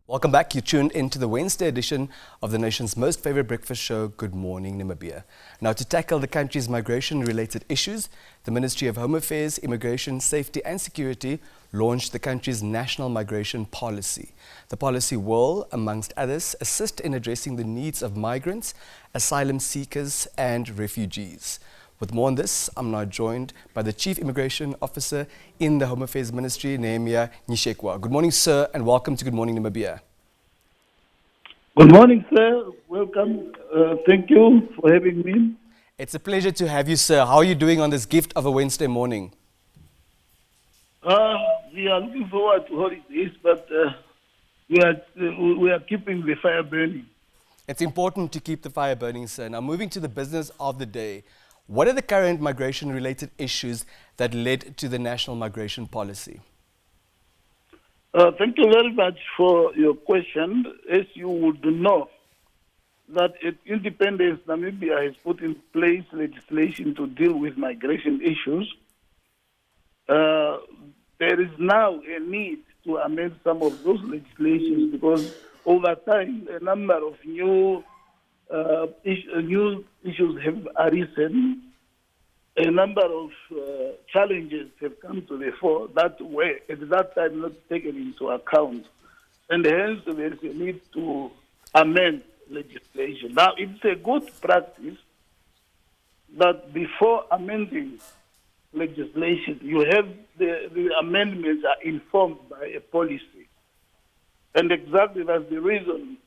Welcome back. You tuned into the Wednesday edition of the nation's most favorite breakfast show, Good Morning Namibia. Now, to tackle the country's migration-related issues, the Ministry of Home Affairs, Immigration, Safety and Security launched the country's national migration policy. The policy will, amongst others, assist in addressing the needs of migrants, asylum seekers and refugees. With more on this, I'm now joined by the Chief Immigration Officer in the Home Affairs Ministry, MHAISS. Good morning, sir, and welcome to Good Morning Namibia. Good morning, sir. Welcome. Thank you for having me. It's a pleasure to have you, sir. How are you doing on this gift of a Wednesday morning? We are looking forward to holidays, but we are keeping the fire burning. It's important to keep the fire burning, sir. Now, moving to the business of the day, what are the current migration-related issues that led to the national migration policy? Thank you very much for your question. As you would know, that at independence, Namibia has put in place legislation to deal with migration issues. There is now a need to amend some of those legislations because over time, a number of new issues have arisen. A number of challenges have come to the fore that were at that time not taken into account. And hence there is a need to amend legislation. Now, it's a good practice that before amending legislation, you have the amendments are informed by a policy. And exactly that's the reason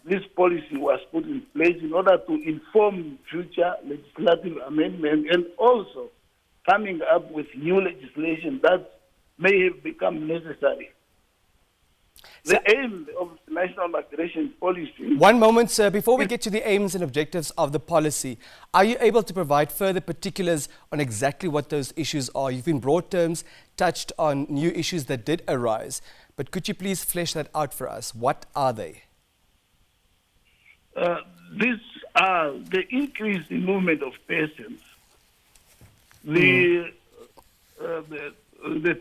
this policy was put in place in order to inform future legislative amendments and also coming up with new legislation that may have become necessary. The aim of the national migration policy... One moment, sir. Before we get to the aims and objectives of the policy, are you able to provide further particulars on exactly what those issues are? You've in broad terms touched on new issues that did arise, but could you please flesh that out for us? What are they? These are the increase in movement of persons, the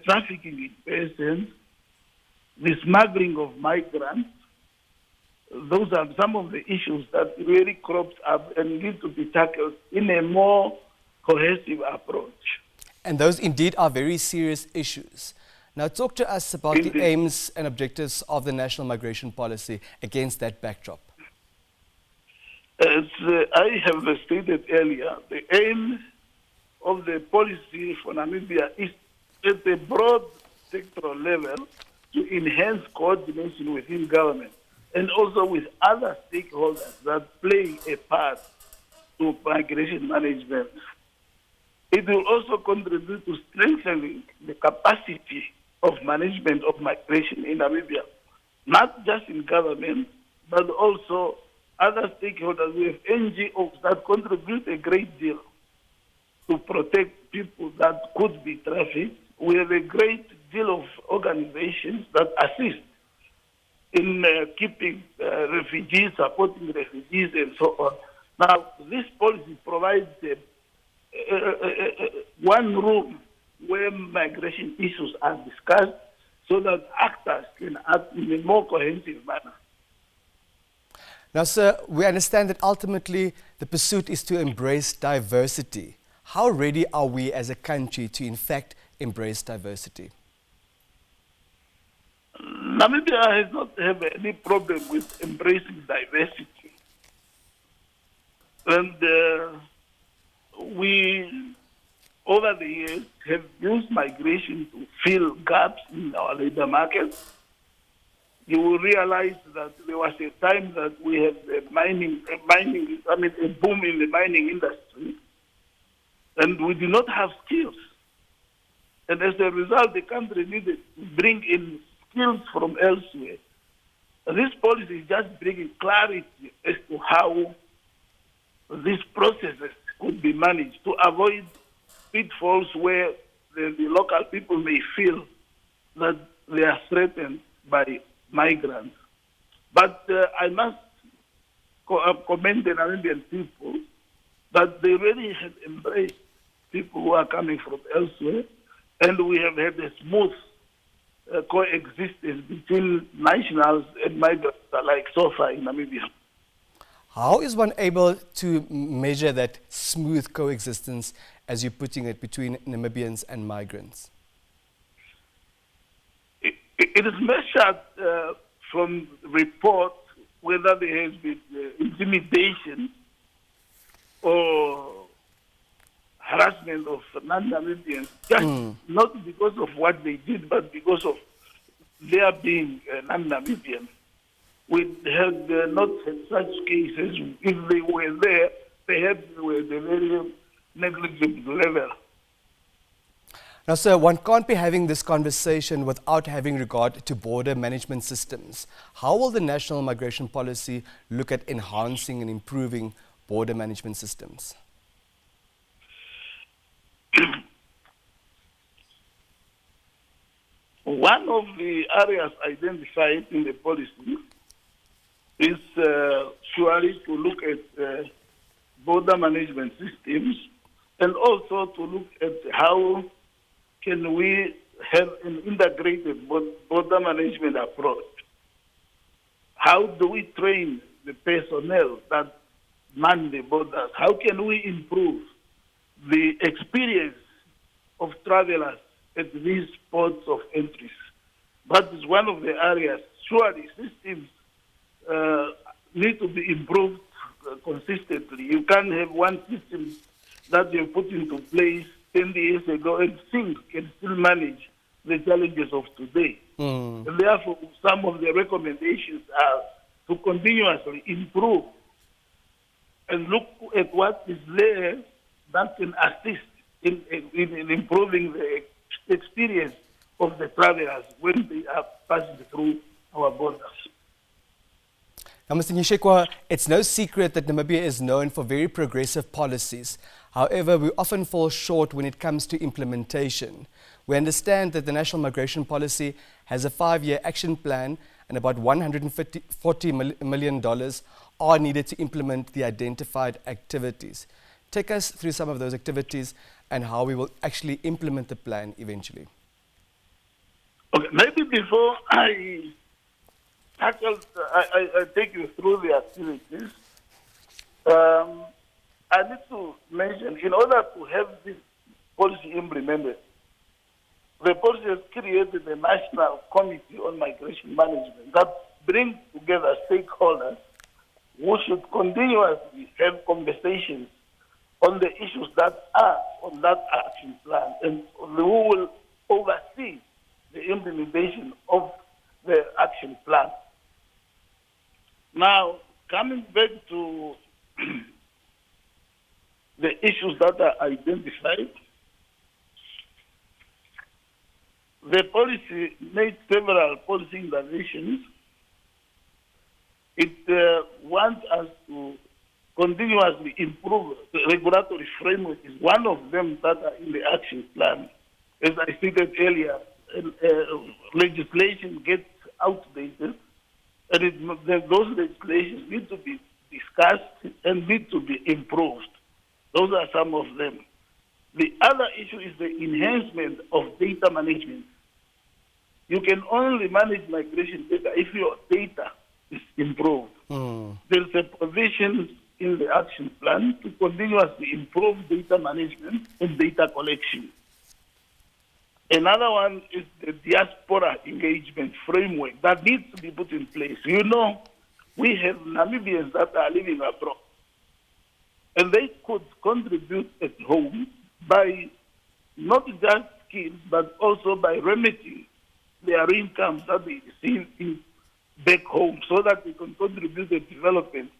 trafficking in persons, the smuggling of migrants. Those are some of the issues that really cropped up and need to be tackled in a more cohesive approach. And those indeed are very serious issues. Now talk to us about the aims and objectives of the national migration policy against that backdrop. As I have stated earlier, the aim of the policy for Namibia is at a broad sectoral level to enhance coordination within government and also with other stakeholders that play a part to migration management. It will also contribute to strengthening the capacity of management of migration in Namibia, not just in government, but also other stakeholders. We have NGOs that contribute a great deal to protect people that could be trafficked. We have a great deal of organizations that assist in keeping refugees, supporting refugees, and so on. Now, this policy provides one room where migration issues are discussed so that actors can act in a more cohesive manner. Now, sir, we understand that ultimately the pursuit is to embrace diversity. How ready are we as a country to, in fact, embrace diversity? Namibia has not have any problem with embracing diversity. And we, over the years, have used migration to fill gaps in our labor market. You will realize that there was a time that we had a boom in the mining industry, and we did not have skills. And as a result, the country needed to bring in skills from elsewhere. And this policy is just bringing clarity as to how these processes could be managed to avoid pitfalls where the local people may feel that they are threatened by migrants. But I must commend the Namibian people that they really have embraced people who are coming from elsewhere, and we have had a smooth coexistence between nationals and migrants alike so far in Namibia. How is one able to measure that smooth coexistence, as you're putting it, between Namibians and migrants? It is measured from reports whether there has been intimidation or harassment of non-Namibians, just not because of what they did, but because of their being non-Namibian. We have not had such cases. If they were there, perhaps they were at a very negligible level. Now, sir, one can't be having this conversation without having regard to border management systems. How will the national migration policy look at enhancing and improving border management systems? One of the areas identified in the policy is surely to look at border management systems and also to look at how can we have an integrated border management approach. How do we train the personnel that man the borders? How can we improve the experience of travelers at these ports of entries? That is one of the areas. Surely systems need to be improved consistently. You can't have one system that you put into place 10 years ago and think can still manage the challenges of today. And therefore, some of the recommendations are to continuously improve and look at what is there that can assist in improving the experience of the travelers when they are passing through our borders. Now, Mr. Nyishekwa, it's no secret that Namibia is known for very progressive policies. However, we often fall short when it comes to implementation. We understand that the National Migration Policy has a 5-year action plan and about $140 million are needed to implement the identified activities. Take us through some of those activities and how we will actually implement the plan eventually. Okay, maybe before I take you through the activities, I need to mention, in order to have this policy implemented, the policy has created a National Committee on Migration Management that brings together stakeholders who should continuously have conversations on the issues that are on that action plan and who will oversee the implementation of the action plan. Now, coming back to the issues that are identified, the policy made several policy interventions. It wants us to continuously improve the regulatory framework is one of them that are in the action plan. As I stated earlier, legislation gets outdated, and those legislations need to be discussed and need to be improved. Those are some of them. The other issue is the enhancement of data management. You can only manage migration data if your data is improved. There's a provision in the action plan to continuously improve data management and data collection. Another one is the diaspora engagement framework that needs to be put in place. You know, we have Namibians that are living abroad, and they could contribute at home by not just skills, but also by remitting their incomes that they receive back home so that they can contribute to the development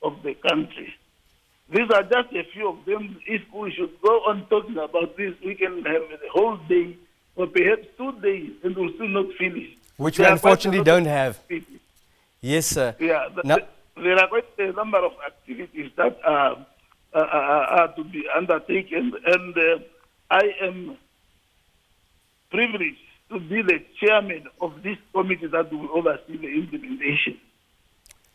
of the country. These are just a few of them. If we should go on talking about this, we can have a whole day or perhaps 2 days and we'll still not finish. Which we unfortunately don't have. Yes, sir. Yeah, there are quite a number of activities that are to be undertaken, and I am privileged to be the chairman of this committee that will oversee the implementation.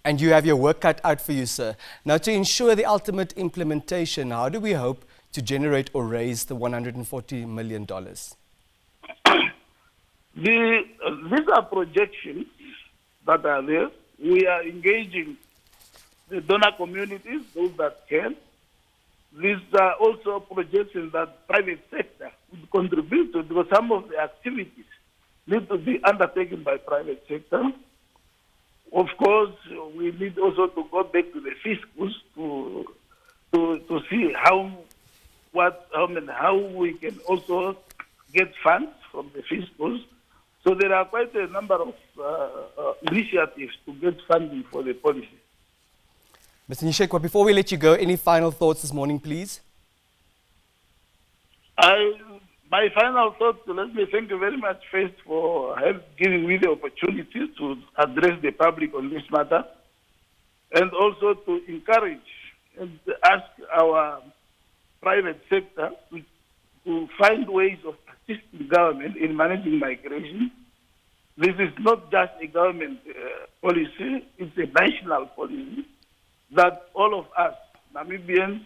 And you have your work cut out for you, sir. Now, to ensure the ultimate implementation, how do we hope to generate or raise the $140 million? These are projections that are there. We are engaging the donor communities, those that can. These are also projections that private sector would contribute to, because some of the activities need to be undertaken by private sector. Of course, we need also to go back to the fiscals to see how we can also get funds from the fiscals. So there are quite a number of initiatives to get funding for the policy. Mr. Nyishekwa, before we let you go, any final thoughts this morning, please? My final thought, let me thank you very much first for giving me the opportunity to address the public on this matter, and also to encourage and ask our private sector to find ways of assisting government in managing migration. This is not just a government policy, it's a national policy that all of us, Namibians,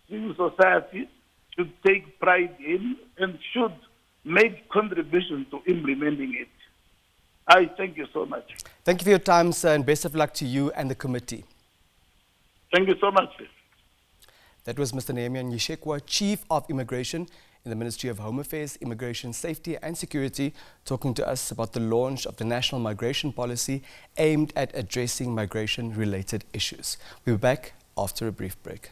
civil society, should take pride in and should make contribution to implementing it. I thank you so much. Thank you for your time, sir, and best of luck to you and the committee. Thank you so much, sir. That was Mr. Nehemiah Nyishekwa, Chief of Immigration in the Ministry of Home Affairs, Immigration, Safety and Security, talking to us about the launch of the National Migration Policy aimed at addressing migration-related issues. We'll be back after a brief break.